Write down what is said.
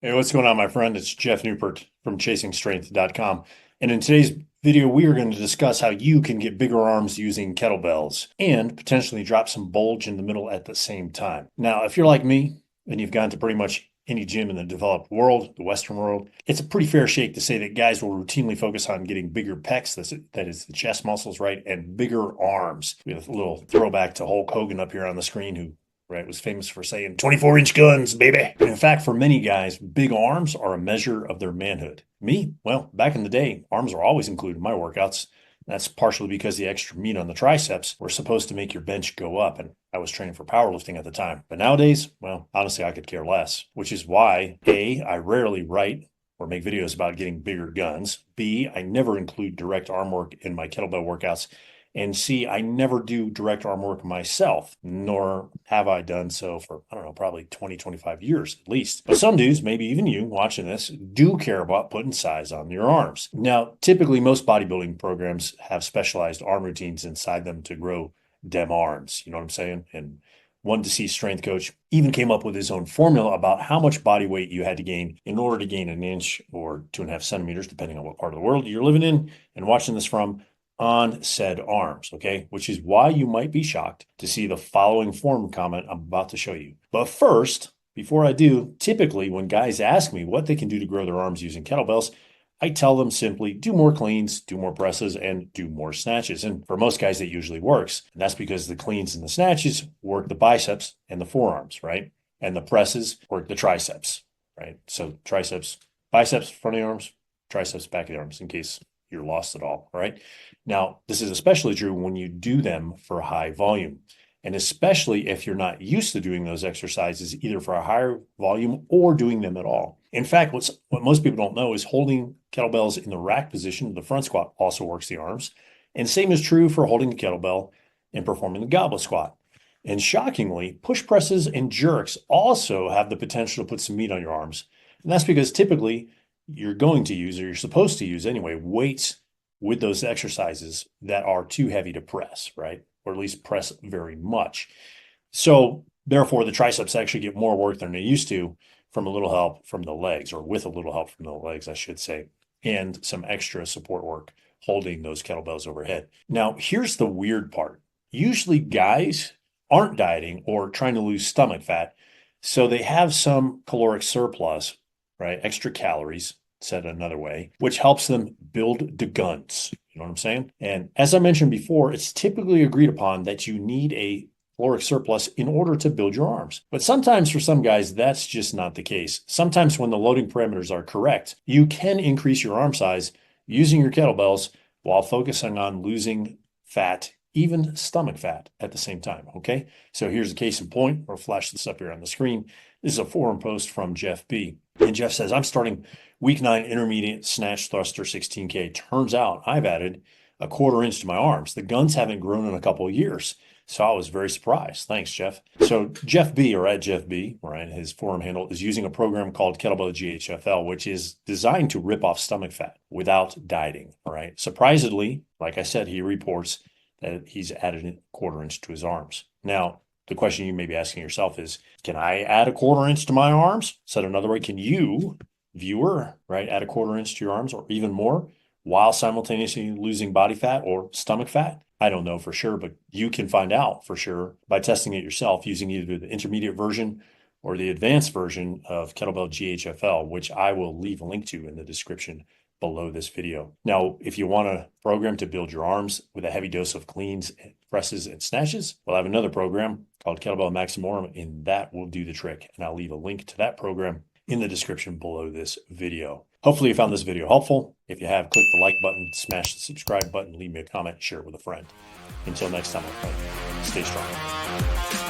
Hey, what's going on, my friend? It's Jeff Newport from ChasingStrength.com. And in today's video, we are going to discuss how you can get bigger arms using kettlebells and potentially drop some bulge in the middle at the same time. Now, if you're like me and you've gone to pretty much any gym in the developed world, the Western world, it's a pretty fair shake to say that guys will routinely focus on getting bigger pecs, that is the chest muscles, right, and bigger arms. We have a little throwback to Hulk Hogan up here on the screen, who was famous for saying 24-inch guns, baby. And in fact, for many guys, big arms are a measure of their manhood. Me, well, back in the day, arms were always included in my workouts. That's partially because the extra meat on the triceps were supposed to make your bench go up, and I was training for powerlifting at the time. But nowadays, well, honestly, I could care less, which is why, A, I rarely write or make videos about getting bigger guns. B, I never include direct arm work in my kettlebell workouts. And C, I never do direct arm work myself, nor have I done so for, I don't know, probably 20, 25 years at least. But some dudes, maybe even you watching this, do care about putting size on your arms. Now, typically most bodybuilding programs have specialized arm routines inside them to grow dem arms. You know what I'm saying? And one deceased strength coach even came up with his own formula about how much body weight you had to gain in order to gain an inch or 2.5 centimeters, depending on what part of the world you're living in and watching this from, on said arms, okay? Which is why you might be shocked to see the following form comment I'm about to show you. But first, before I do, typically when guys ask me what they can do to grow their arms using kettlebells, I tell them simply do more cleans, do more presses, and do more snatches. And for most guys, that usually works. And that's because the cleans and the snatches work the biceps and the forearms, right? And the presses work the triceps, right? So triceps, biceps, front of the arms, triceps, back of the arms, in case you're lost at all, right? Now, this is especially true when you do them for high volume, and especially if you're not used to doing those exercises either for a higher volume or doing them at all. In fact, what most people don't know is holding kettlebells in the rack position, the front squat, also works the arms. And same is true for holding a kettlebell and performing the goblet squat. And shockingly, push presses and jerks also have the potential to put some meat on your arms. And that's because typically you're going to use, or you're supposed to use anyway, weights with those exercises that are too heavy to press, right? Or at least press very much. So therefore, the triceps actually get more work than they used to from a little help from the legs, or with a little help from the legs, I should say, and some extra support work holding those kettlebells overhead. Now, here's the weird part. Usually guys aren't dieting or trying to lose stomach fat, so they have some caloric surplus, right? Extra calories, said another way, which helps them build the gunz. You know what I'm saying? And as I mentioned before, it's typically agreed upon that you need a caloric surplus in order to build your arms. But sometimes for some guys, that's just not the case. Sometimes when the loading parameters are correct, you can increase your arm size using your kettlebells while focusing on losing fat, even stomach fat at the same time, okay? So here's a case in point. We'll flash this up here on the screen. This is a forum post from Jeff B. And Jeff says, I'm starting week 9 intermediate snatch thruster 16K. Turns out I've added a 1/4 inch to my arms. The guns haven't grown in a couple of years. So I was very surprised. Thanks, Jeff. So Jeff B, or at Jeff B, right, his forum handle, is using a program called Kettlebell GHFL, which is designed to rip off stomach fat without dieting, all right? Surprisingly, like I said, he reports that he's added a 1/4 inch to his arms. Now, the question you may be asking yourself is, can I add a 1/4 inch to my arms? Said another way, can you, viewer, right, add a 1/4 inch to your arms or even more while simultaneously losing body fat or stomach fat? I don't know for sure, but you can find out for sure by testing it yourself using either the intermediate version or the advanced version of Kettlebell GHFL, which I will leave a link to in the description below this video. Now, if you want a program to build your arms with a heavy dose of cleans, presses, and snatches, we'll have another program called Kettlebell Maximorum, and that will do the trick. And I'll leave a link to that program in the description below this video. Hopefully you found this video helpful. If you have, click the like button, smash the subscribe button, leave me a comment, share it with a friend. Until next time, my friend, stay strong.